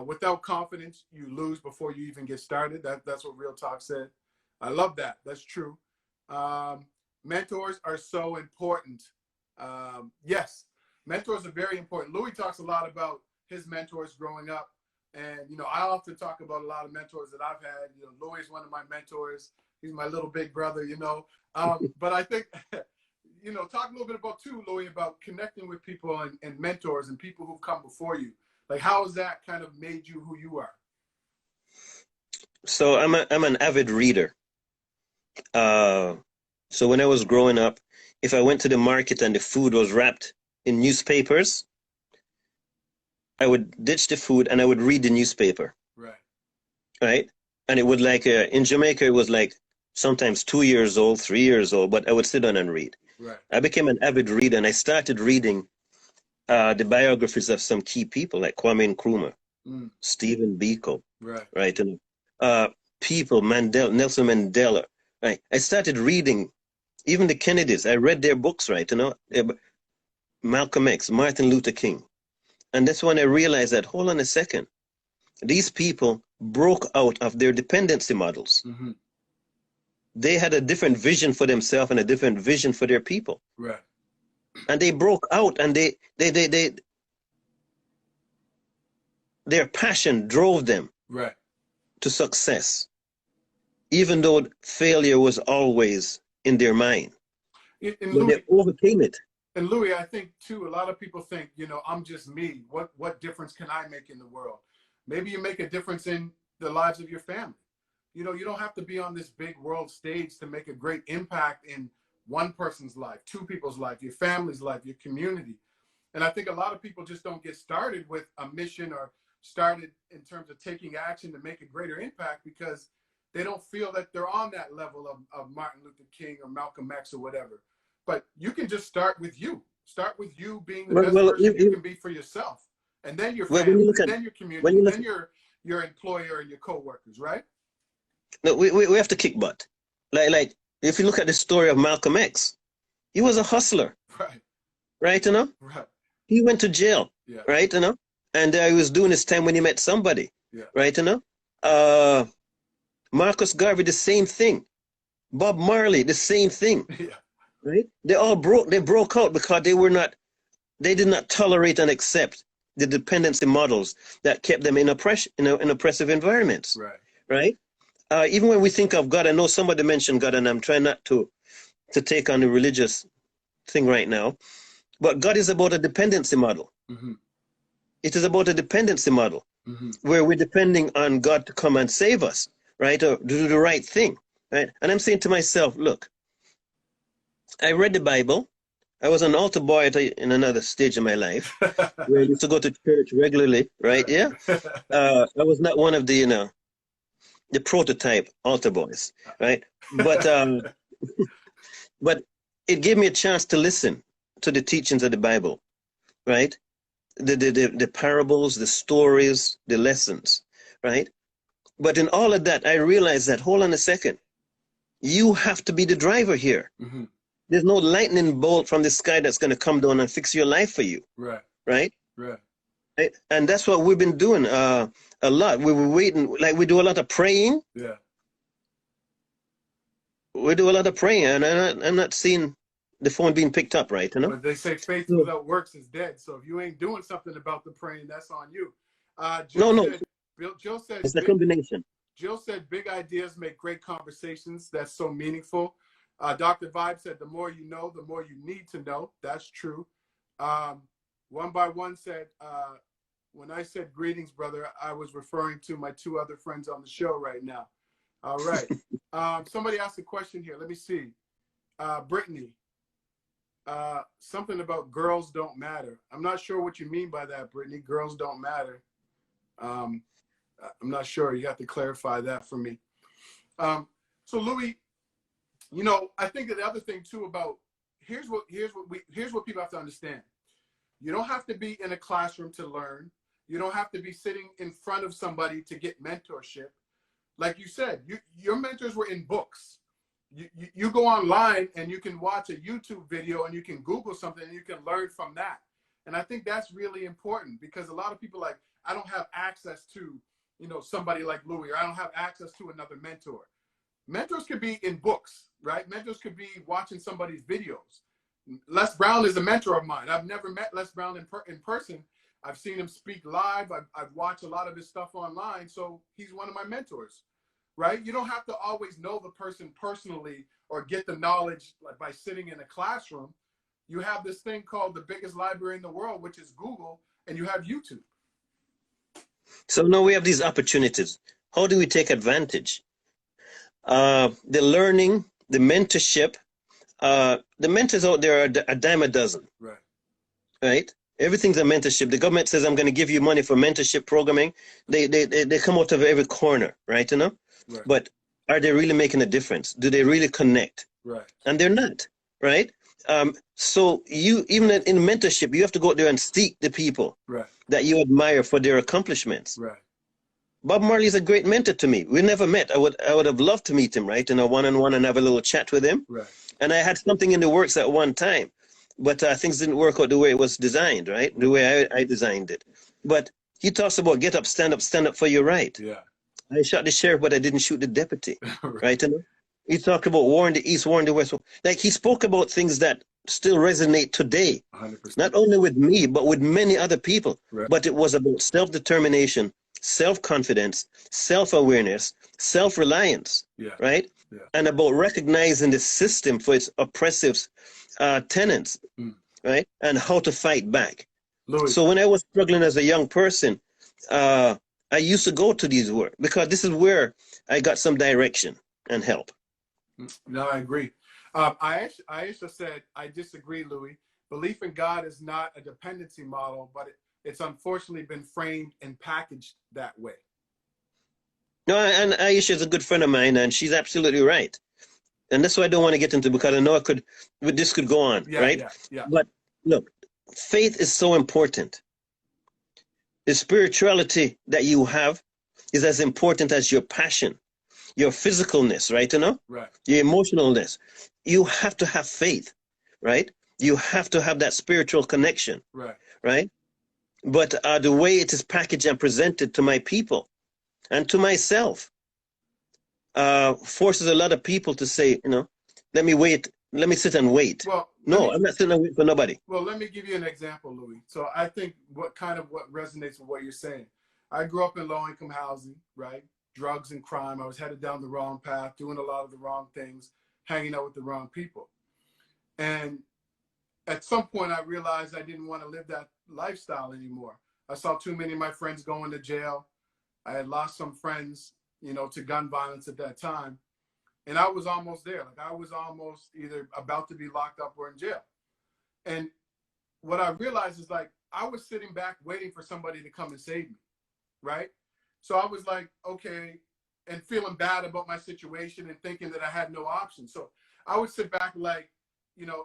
Speaker 2: Without confidence, you lose before you even get started. That's what Real Talk said. I love that. That's true. Mentors are so important. Yes, mentors are very important. Louis talks a lot about his mentors growing up. And, you know, I often talk about a lot of mentors that I've had. You know, Louis is one of my mentors. He's my little big brother, you know. But I think, you know, talk a little bit about too, Louis, about connecting with people and mentors and people who've come before you. Like, how has that kind of made you who you are?
Speaker 1: So I'm an avid reader. So when I was growing up, if I went to the market and the food was wrapped in newspapers, I would ditch the food and I would read the newspaper.
Speaker 2: Right.
Speaker 1: Right. And it would like, in Jamaica, it was like sometimes 2 years old, 3 years old, but I would sit down and read.
Speaker 2: Right.
Speaker 1: I became an avid reader and I started reading the biographies of some key people like Kwame Nkrumah, Stephen Biko, right. And people, Nelson Mandela, right. I started reading even the Kennedys. I read their books, right, you know, Malcolm X, Martin Luther King. And that's when I realized that, hold on a second, these people broke out of their dependency models. They had a different vision for themselves and a different vision for their people.
Speaker 2: Right.
Speaker 1: And they broke out, and their passion drove them to success, even though failure was always in their mind. But they overcame it.
Speaker 2: And Louis, I think too, a lot of people think, you know, I'm just me. What difference can I make in the world? Maybe you make a difference in the lives of your family. You know, you don't have to be on this big world stage to make a great impact in one person's life, 2 people's life, your family's life, your community. And I think a lot of people just don't get started with a mission or started in terms of taking action to make a greater impact because they don't feel that they're on that level of Martin Luther King or Malcolm X or whatever. But you can just start with you. Start with you being the best person you can be for yourself. And then your family, and then your community, and then your employer and your coworkers, right?
Speaker 1: No, we have to kick butt. Like if you look at the story of Malcolm X, he was a hustler.
Speaker 2: Right.
Speaker 1: Right, you know?
Speaker 2: Right.
Speaker 1: He went to jail.
Speaker 2: Yeah.
Speaker 1: Right, you know? And he was doing his time when he met somebody.
Speaker 2: Yeah.
Speaker 1: right? Marcus Garvey, the same thing. Bob Marley, the same thing,
Speaker 2: Yeah.
Speaker 1: right? They broke out because they did not tolerate and accept the dependency models that kept them in oppressive environments,
Speaker 2: Right.
Speaker 1: right? Even when we think of God, I know somebody mentioned God, and I'm trying not to take on the religious thing right now, but God is about a dependency model.
Speaker 2: Mm-hmm.
Speaker 1: It is about a dependency model
Speaker 2: Mm-hmm.
Speaker 1: where we're depending on God to come and save us, right? Or do the right thing, right? And I'm saying to myself, look, I read the Bible. I was an altar boy in another stage of my life where I used to go to church regularly, right? Yeah. I was not one of the prototype altar boys, right? But but it gave me a chance to listen to the teachings of the Bible, right? The parables, the stories, the lessons, right? But in all of that, I realized that, hold on a second, you have to be the driver here.
Speaker 2: Mm-hmm.
Speaker 1: There's no lightning bolt from the sky that's going to come down and fix your life for you,
Speaker 2: Right.
Speaker 1: right?
Speaker 2: Right.
Speaker 1: Right? And that's what we've been doing a lot. We were waiting, like we do a lot of praying.
Speaker 2: Yeah.
Speaker 1: We do a lot of praying, and I'm not seeing the phone being picked up, right?
Speaker 2: But they say faith
Speaker 1: So,
Speaker 2: without works is dead. So if you ain't doing something about the praying, that's on you.
Speaker 1: no,
Speaker 2: Jill said,
Speaker 1: it's a combination.
Speaker 2: Jill said, big ideas make great conversations. That's so meaningful. Dr. Vibe said, the more you know, the more you need to know. That's true. One by One said, when I said greetings, brother, I was referring to my two other friends on the show right now. All right. Somebody asked a question here. Let me see. Brittany, something about girls don't matter. I'm not sure what you mean by that, Brittany. Girls don't matter. I'm not sure. You have to clarify that for me. So Louis, I think that the other thing too about here's what people have to understand. You don't have to be in a classroom to learn. You don't have to be sitting in front of somebody to get mentorship. Like you said, your mentors were in books. You go online and you can watch a YouTube video and you can Google something and you can learn from that. And I think that's really important because a lot of people I don't have access to, somebody like Louis, or I don't have access to another mentor. Mentors could be in books, right? Mentors could be watching somebody's videos. Les Brown is a mentor of mine. I've never met Les Brown in person. I've seen him speak live. I've watched a lot of his stuff online. So he's one of my mentors, right? You don't have to always know the person personally or get the knowledge by sitting in a classroom. You have this thing called the biggest library in the world, which is Google, and you have YouTube.
Speaker 1: So now we have these opportunities. How do we take advantage? The learning, the mentorship, the mentors out there are a dime a dozen.
Speaker 2: Right.
Speaker 1: Right? Everything's a mentorship. The government says, I'm going to give you money for mentorship programming. They come out of every corner, right?
Speaker 2: Right.
Speaker 1: But are they really making a difference? Do they really connect?
Speaker 2: Right.
Speaker 1: And they're not, right? So even in mentorship, you have to go out there and seek the people that you admire for their accomplishments.
Speaker 2: Right.
Speaker 1: Bob Marley is a great mentor to me. We never met. I would have loved to meet him, right? In a one-on-one and have a little chat with him.
Speaker 2: Right.
Speaker 1: And I had something in the works at one time, but things didn't work out the way it was designed, right? The way I designed it. But he talks about get up, stand up for your right.
Speaker 2: Yeah.
Speaker 1: I shot the sheriff, but I didn't shoot the deputy, right? He talked about war in the East, war in the West. Like he spoke about things that still resonate today,
Speaker 2: 100%.
Speaker 1: not only with me, but with many other people.
Speaker 2: Right.
Speaker 1: But it was about self-determination, self-confidence, self-awareness, self-reliance, right?
Speaker 2: Yeah.
Speaker 1: And about recognizing the system for its oppressive tenets, right? And how to fight back.
Speaker 2: Louis.
Speaker 1: So when I was struggling as a young person, I used to go to these work because this is where I got some direction and help.
Speaker 2: No, I agree. Aisha said, I disagree, Louis. Belief in God is not a dependency model, but it's unfortunately been framed and packaged that way.
Speaker 1: No, and Aisha is a good friend of mine, and she's absolutely right. And that's why I don't want to get into, because I know this could go on, right?
Speaker 2: Yeah.
Speaker 1: But look, faith is so important. The spirituality that you have is as important as your passion, your physicalness, right?
Speaker 2: Right.
Speaker 1: Your emotionalness. You have to have faith, right? You have to have that spiritual connection, right? But the way it is packaged and presented to my people, and to myself, forces a lot of people to say, let me wait, let me sit and wait.
Speaker 2: Well,
Speaker 1: no, I'm not sitting and wait for nobody.
Speaker 2: Well, let me give you an example, Louis. So I think what resonates with what you're saying. I grew up in low-income housing, right? Drugs and crime. I was headed down the wrong path, doing a lot of the wrong things, hanging out with the wrong people. And at some point, I realized I didn't want to live that lifestyle anymore. I saw too many of my friends going to jail. I had lost some friends, to gun violence at that time. And I was almost there. Like I was almost either about to be locked up or in jail. And what I realized is like, I was sitting back waiting for somebody to come and save me, right? So I was like, okay, and feeling bad about my situation and thinking that I had no option. So I would sit back like,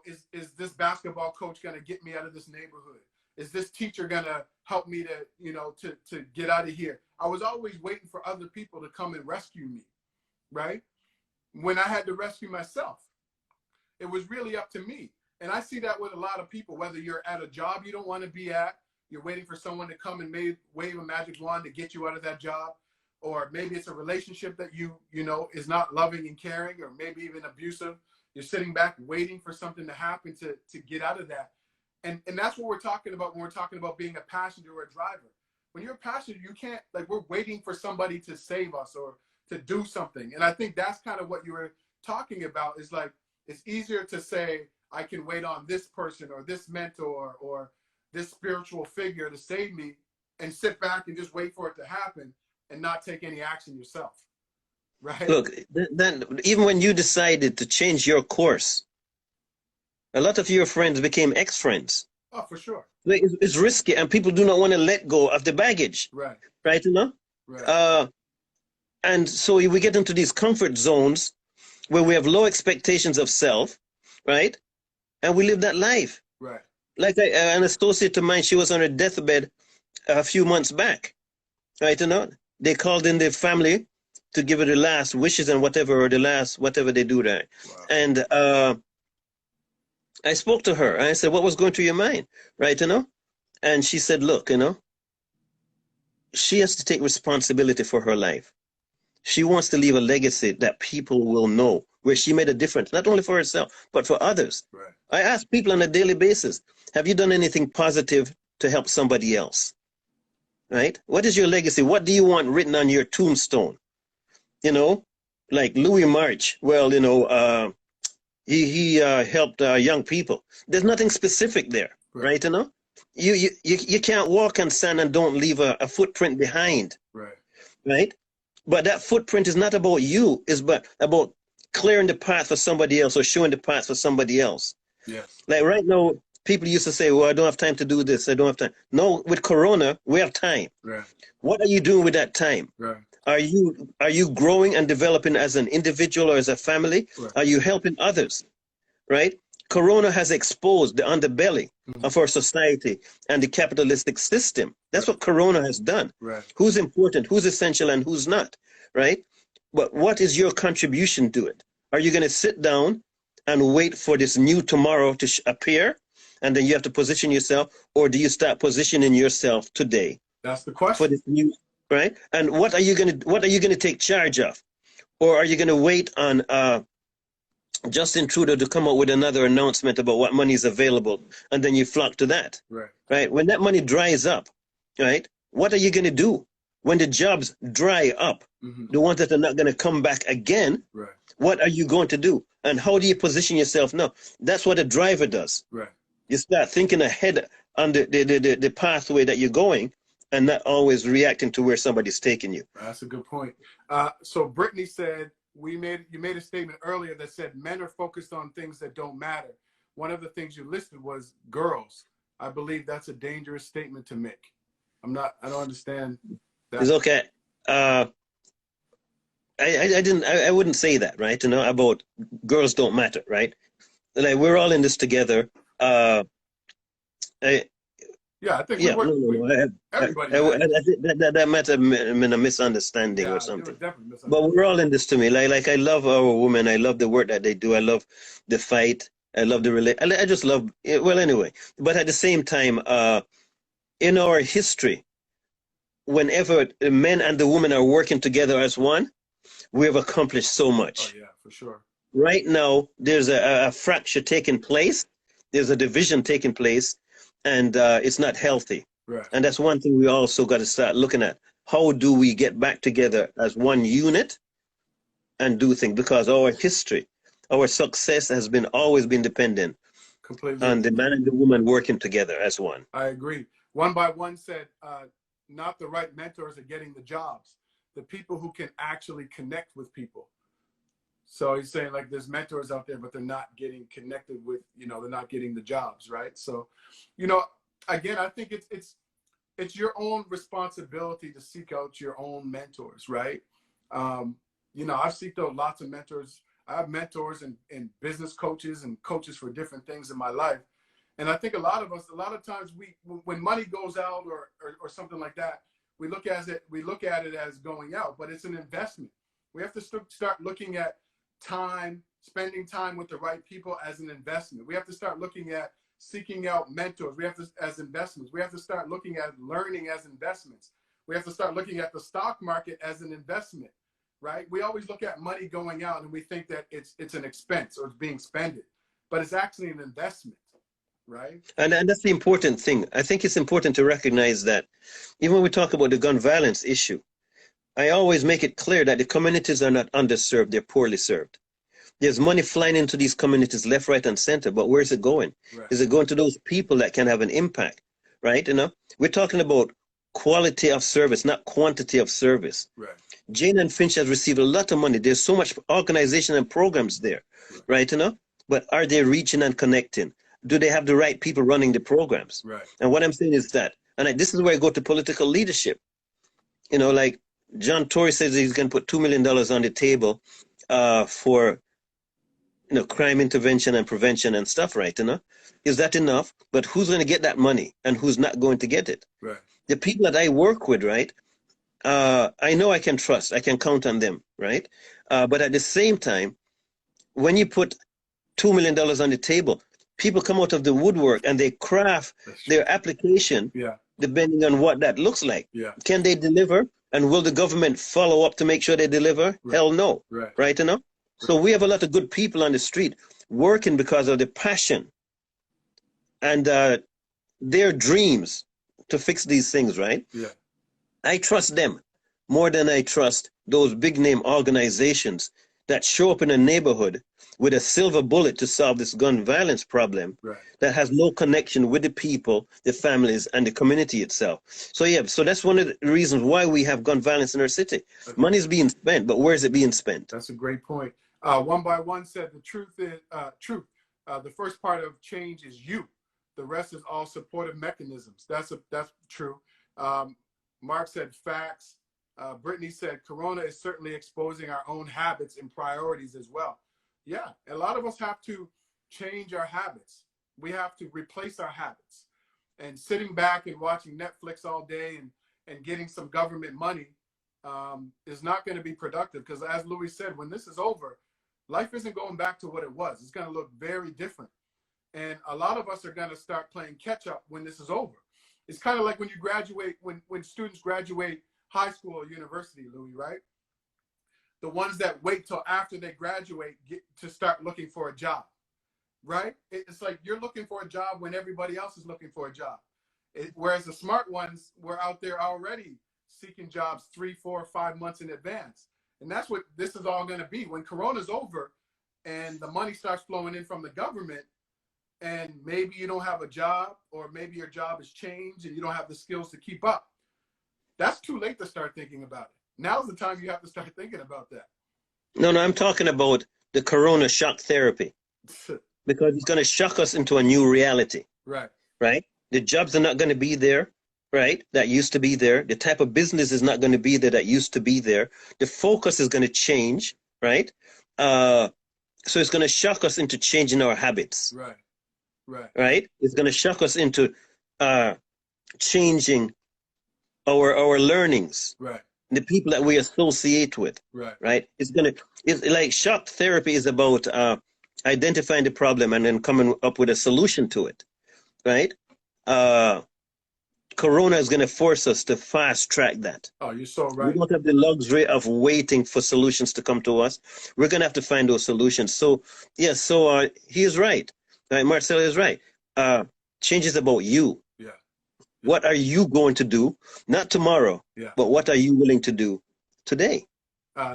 Speaker 2: is this basketball coach going to get me out of this neighborhood? Is this teacher going to help me to get out of here? I was always waiting for other people to come and rescue me, right? When I had to rescue myself, it was really up to me. And I see that with a lot of people, whether you're at a job you don't want to be at, you're waiting for someone to come and wave a magic wand to get you out of that job, or maybe it's a relationship that is not loving and caring, or maybe even abusive. You're sitting back waiting for something to happen to get out of that. And that's what we're talking about when we're talking about being a passenger or a driver. When you're a passenger, you can't, like, we're waiting for somebody to save us or to do something. And I think that's kind of what you were talking about, is like, it's easier to say, I can wait on this person or this mentor or this spiritual figure to save me, and sit back and just wait for it to happen and not take any action yourself. Right?
Speaker 1: Look, then even when you decided to change your course, a lot of your friends became ex-friends.
Speaker 2: Oh, for sure.
Speaker 1: It's risky, and people do not want to let go of the baggage.
Speaker 2: Right.
Speaker 1: Right,
Speaker 2: Right.
Speaker 1: And so we get into these comfort zones where we have low expectations of self, right? And we live that life.
Speaker 2: Right.
Speaker 1: Like an associate of mine, she was on her deathbed a few months back, right? They called in the family to give her the last wishes and whatever they do there.
Speaker 2: Wow.
Speaker 1: And I spoke to her and I said, what was going through your mind, right? And she said, look, she has to take responsibility for her life. She wants to leave a legacy that people will know, where she made a difference, not only for herself, but for others.
Speaker 2: Right.
Speaker 1: I ask people on a daily basis, have you done anything positive to help somebody else? Right? What is your legacy? What do you want written on your tombstone? Like Louis March, well, he helped young people. There's nothing specific there, right? You can't walk on sand and don't leave a footprint behind. Right? But that footprint is not about you, it's about clearing the path for somebody else or showing the path for somebody else.
Speaker 2: Yes.
Speaker 1: Like right now, people used to say, well, I don't have time to do this, I don't have time. No, with Corona, we have time.
Speaker 2: Right.
Speaker 1: What are you doing with that time?
Speaker 2: Right.
Speaker 1: Are you growing and developing as an individual or as a family?
Speaker 2: Right.
Speaker 1: Are you helping others? Right? Corona has exposed the underbelly of our society and the capitalistic system. That's what Corona has done.
Speaker 2: Right.
Speaker 1: Who's important, who's essential, and who's not, right? But what is your contribution to it? Are you going to sit down and wait for this new tomorrow to appear, and then you have to position yourself, or do you start positioning yourself today?
Speaker 2: That's the question.
Speaker 1: For this new, right? And what are you going to take charge of? Or are you going to wait on Justin Trudeau to come up with another announcement about what money is available, and then you flock to that? Right? When that money dries up, right? What are you going to do when the jobs dry up? The ones that are not going to come back again.
Speaker 2: Right.
Speaker 1: What are you going to do? And how do you position yourself now? That's what a driver does.
Speaker 2: Right.
Speaker 1: You start thinking ahead on the pathway that you're going, and not always reacting to where somebody's taking you.
Speaker 2: That's a good point. So Brittany said, you made a statement earlier that said men are focused on things that don't matter. One of the things you listed was girls. I believe that's a dangerous statement to make. I don't understand that.
Speaker 1: It's okay. I wouldn't say that, right? About girls don't matter, right? Like, we're all in this together.
Speaker 2: I think everybody.
Speaker 1: That might have been a misunderstanding or something. But we're all in this to me. Like I love our women. I love the work that they do. I love the fight. I love the I just love it. Well, anyway. But at the same time, in our history, whenever the men and the women are working together as one, we have accomplished so much.
Speaker 2: Oh yeah, for sure.
Speaker 1: Right now, there's a fracture taking place. There's a division taking place, and it's not healthy.
Speaker 2: Right.
Speaker 1: And that's one thing we also got to start looking at. How do we get back together as one unit and do things? Because our history, our success has been always been dependent
Speaker 2: Completely
Speaker 1: on the man and the woman working together as one.
Speaker 2: I agree. One by One said, not the right mentors are getting the jobs, the people who can actually connect with people. So he's saying like there's mentors out there, but they're not getting connected with, you know, they're not getting the jobs, right? So, you know, again, I think it's your own responsibility to seek out your own mentors, right? You know, I've seeked out lots of mentors. I have mentors and business coaches and coaches for different things in my life. And I think a lot of us, a lot of times when money goes out or something like that, we look at it as going out, but it's an investment. We have to start looking at time, spending time with the right people as an investment. We have to start looking at seeking out mentors. We have to, as investments, we have to start looking at learning as investments. We have to start looking at the stock market as an investment, right? We always look at money going out and we think that it's an expense or it's being spent, but it's actually an investment. Right.
Speaker 1: And that's the important thing. I think it's important to recognize that even when we talk about the gun violence issue, I always make it clear that the communities are not underserved, they're poorly served. There's money flying into these communities left, right, and center, but where's it going?
Speaker 2: Right.
Speaker 1: Is it going to those people that can have an impact, right? You know, we're talking about quality of service, not quantity of service.
Speaker 2: Right.
Speaker 1: Jane and Finch has received a lot of money. There's so much organization and programs there, right? You know, but are they reaching and connecting? Do they have the right people running the programs?
Speaker 2: Right.
Speaker 1: And what I'm saying is that, and this is where I go to political leadership. You know, like John Tory says he's going to put $2 million on the table for, you know, crime intervention and prevention and stuff, right? You know, is that enough? But who's going to get that money and who's not going to get it?
Speaker 2: Right.
Speaker 1: The people that I work with, right? I know I can trust, I can count on them, right? But at the same time, when you put $2 million on the table, people come out of the woodwork and they craft their application, depending on what that looks like. Can they deliver? And will the government follow up to make sure they deliver? Hell no. Right, you know? So we have a lot of good people on the street working because of the passion and their dreams to fix these things, right? I trust them more than I trust those big name organizations that show up in a neighborhood with a silver bullet to solve this gun violence problem that has no connection with the people, the families, and the community itself. So yeah, so that's one of the reasons why we have gun violence in our city. Money is being spent, but where is it being spent?
Speaker 2: That's a great point. One by One said the truth is the first part of change is you. The rest is all supportive mechanisms. That's true. Mark said facts. Brittany said Corona is certainly exposing our own habits and priorities as well. Yeah, a lot of us have to change our habits. We have to replace our habits. And sitting back and watching Netflix all day and getting some government money is not going to be productive, because as Louis said, when this is over, life isn't going back to what it was. It's going to look very different. And a lot of us are going to start playing catch up when this is over. It's kind of like when you graduate, when students graduate high school or university, Louis, right? The ones that wait till after they graduate get to start looking for a job, right? It's like you're looking for a job when everybody else is looking for a job. Whereas the smart ones were out there already seeking jobs 3, 4, 5 months in advance. And that's what this is all going to be. When Corona's over and the money starts flowing in from the government, and maybe you don't have a job, or maybe your job has changed and you don't have the skills to keep up, that's too late to start thinking about it. Now's the time you have to start thinking about that.
Speaker 1: No, I'm talking about the Corona shock therapy, because it's going to shock us into a new reality.
Speaker 2: Right.
Speaker 1: Right? The jobs are not going to be there, right? That used to be there. The type of business is not going to be there that used to be there. The focus is going to change, right? So it's going to shock us into changing our habits.
Speaker 2: Right. Right.
Speaker 1: Right? It's going to shock us into changing our learnings.
Speaker 2: Right.
Speaker 1: The people that we associate with.
Speaker 2: Right.
Speaker 1: Right? It's like shock therapy is about identifying the problem and then coming up with a solution to it. Right? Corona is going to force us to fast track that.
Speaker 2: Oh, you're so
Speaker 1: We
Speaker 2: right.
Speaker 1: don't have the luxury of waiting for solutions to come to us. We're going to have to find those solutions. So, yes, so he is right. Marcel is right. Change is about you.
Speaker 2: Yeah.
Speaker 1: What are you going to do? Not tomorrow,
Speaker 2: Yeah.
Speaker 1: but what are you willing to do today?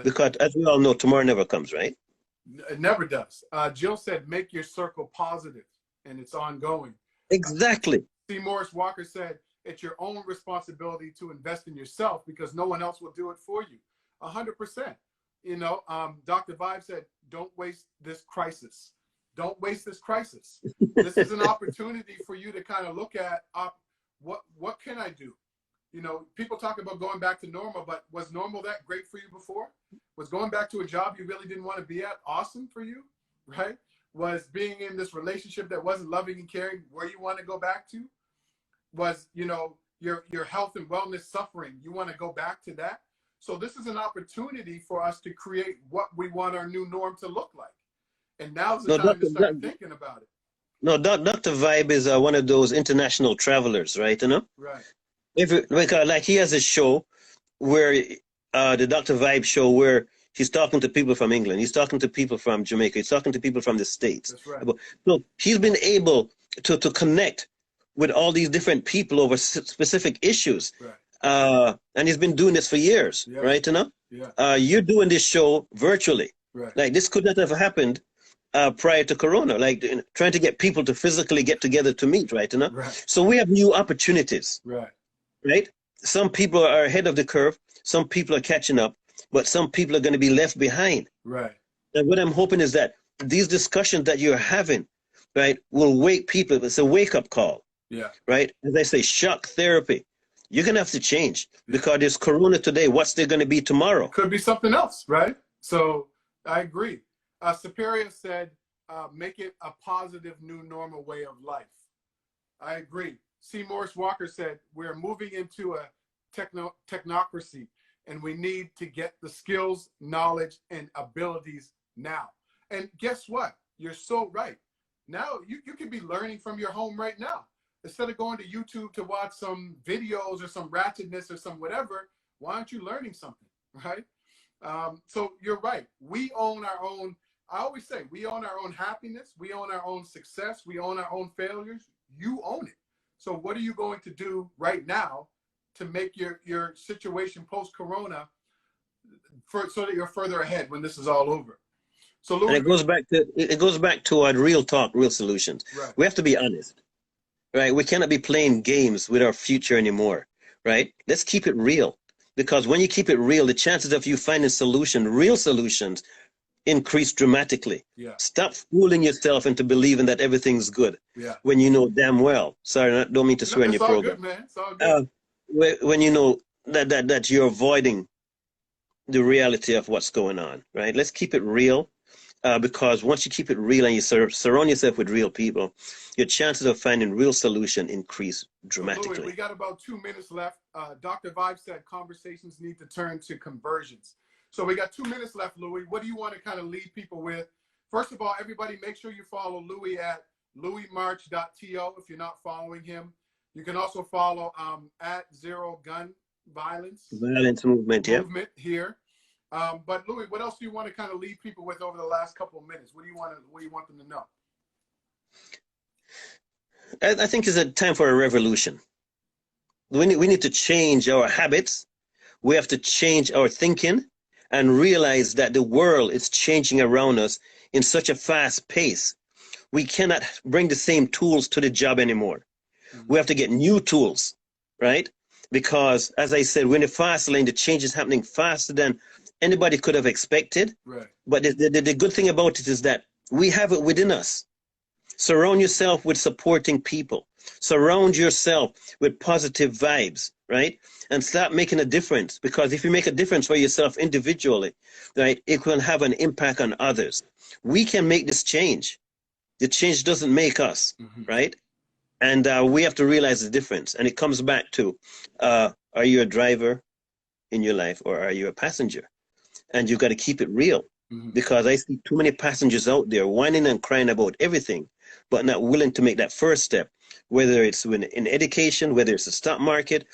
Speaker 1: Because as we all know, tomorrow never comes, right?
Speaker 2: It never does. Jill said, make your circle positive, and it's ongoing.
Speaker 1: Exactly.
Speaker 2: C. Morris Walker said, it's your own responsibility to invest in yourself because no one else will do it for you. 100%. You know, Dr. Vibe said, don't waste this crisis. Don't waste this crisis. This is an opportunity for you to kind of look at what can I do? You know, people talk about going back to normal, but was normal that great for you before? Was going back to a job you really didn't want to be at awesome for you, right? Was being in this relationship that wasn't loving and caring where you want to go back to? Was, you know, your health and wellness suffering, you want to go back to that? So this is an opportunity for us to create what we want our new norm to look like. And now's the time to start thinking about it.
Speaker 1: No, Dr. Vibe is one of those international travelers, right? You know?
Speaker 2: Right.
Speaker 1: Like he has a show where the Dr. Vibe show where he's talking to people from England, he's talking to people from Jamaica, he's talking to people from the States.
Speaker 2: That's right.
Speaker 1: So he's been able to connect with all these different people over specific issues.
Speaker 2: Right.
Speaker 1: And he's been doing this for years,
Speaker 2: Yeah.
Speaker 1: right? You know?
Speaker 2: Yeah.
Speaker 1: You're doing this show virtually.
Speaker 2: Right.
Speaker 1: Like this could not have happened prior to Corona, like trying to get people to physically get together to meet, right? You know?
Speaker 2: Right.
Speaker 1: So we have new opportunities.
Speaker 2: Right.
Speaker 1: Right? Some people are ahead of the curve, some people are catching up, but some people are going to be left behind.
Speaker 2: Right.
Speaker 1: And what I'm hoping is that these discussions that you're having, right, will wake people. It's a wake-up call.
Speaker 2: Yeah.
Speaker 1: Right? As I say, shock therapy. You're going to have to change because there's Corona today. What's there going to be tomorrow?
Speaker 2: Could be something else, right? So I agree. Superior said, make it a positive new normal way of life. I agree. C. Morris Walker said, we're moving into a technocracy and we need to get the skills, knowledge, and abilities now. And guess what? You're so right. Now you can be learning from your home right now. Instead of going to YouTube to watch some videos or some ratchetness or some whatever, why aren't you learning something, right? So you're right. We own our own, I always say, we own our own happiness. We own our own success. We own our own failures. You own it. So what are you going to do right now to make your situation post-corona so that you're further ahead when this is all over? So Louis,
Speaker 1: and it goes back to our real talk, real solutions.
Speaker 2: Right.
Speaker 1: We have to be honest. Right? We cannot be playing games with our future anymore. Right? Let's keep it real. Because when you keep it real, the chances of you finding real solutions, increase dramatically.
Speaker 2: Yeah.
Speaker 1: Stop fooling yourself into believing that everything's good.
Speaker 2: Yeah.
Speaker 1: When you know damn well. Sorry, I don't mean to swear in your program.
Speaker 2: It's all good, man. It's all good.
Speaker 1: When you know that you're avoiding the reality of what's going on, right? Let's keep it real, because once you keep it real and you surround yourself with real people, your chances of finding real solution increase dramatically.
Speaker 2: So Louis, we got about 2 minutes left. Dr. Vibe said conversations need to turn to conversions. So we got 2 minutes left, Louis. What do you want to kind of leave people with? First of all, everybody, make sure you follow Louis at louismarch.to if you're not following him. You can also follow at Zero Gun Violence
Speaker 1: Movement, yeah.
Speaker 2: here. But Louis, what else do you want to kind of leave people with over the last couple of minutes? What do you want them to know?
Speaker 1: I think it's a time for a revolution. We need to change our habits. We have to change our thinking and realize that the world is changing around us in such a fast pace. We cannot bring the same tools to the job anymore. Mm-hmm. We have to get new tools, right? Because, as I said, we're in the fast lane. The change is happening faster than anybody could have expected.
Speaker 2: Right.
Speaker 1: But the good thing about it is that we have it within us. Surround yourself with supporting people. Surround yourself with positive vibes, right? And start making a difference. Because if you make a difference for yourself individually, right, it will have an impact on others. We can make this change. The change doesn't make us, mm-hmm. right? And we have to realize the difference. And it comes back to, are you a driver in your life or are you a passenger? And you've got to keep it real. Mm-hmm. Because I see too many passengers out there whining and crying about everything, but not willing to make that first step whether it's in education, whether it's the stock market.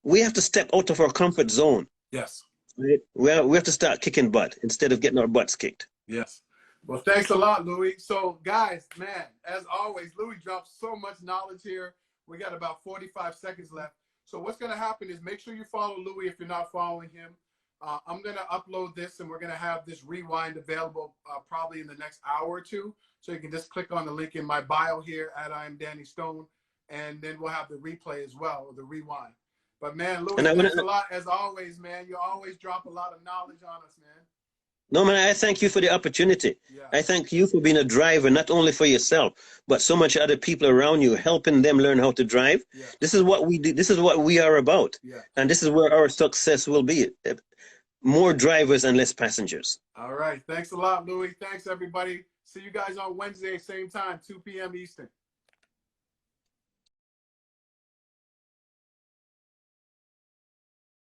Speaker 1: We have to step out of our comfort zone.
Speaker 2: Yes.
Speaker 1: Right? We have to start kicking butt instead of getting our butts kicked.
Speaker 2: Yes. Well, thanks a lot, Louis. So, guys, man, as always, Louis drops so much knowledge here. We got about 45 seconds left. So what's going to happen is make sure you follow Louis if you're not following him. I'm going to upload this, and we're going to have this rewind available probably in the next hour or two. So you can just click on the link in my bio here at I am Danny Stone, and then we'll have the replay as well, or the rewind. But, man, Louis, thanks a lot. As always, man, you always drop a lot of knowledge on us, man.
Speaker 1: No, man, I thank you for the opportunity.
Speaker 2: Yeah.
Speaker 1: I thank you for being a driver, not only for yourself, but so much other people around you, helping them learn how to drive.
Speaker 2: Yeah.
Speaker 1: This is what we do. This is what we are about.
Speaker 2: Yeah.
Speaker 1: And this is where our success will be. More drivers and less passengers.
Speaker 2: All right. Thanks a lot, Louis. Thanks, everybody. See you guys on Wednesday, same time, 2 p.m. Eastern.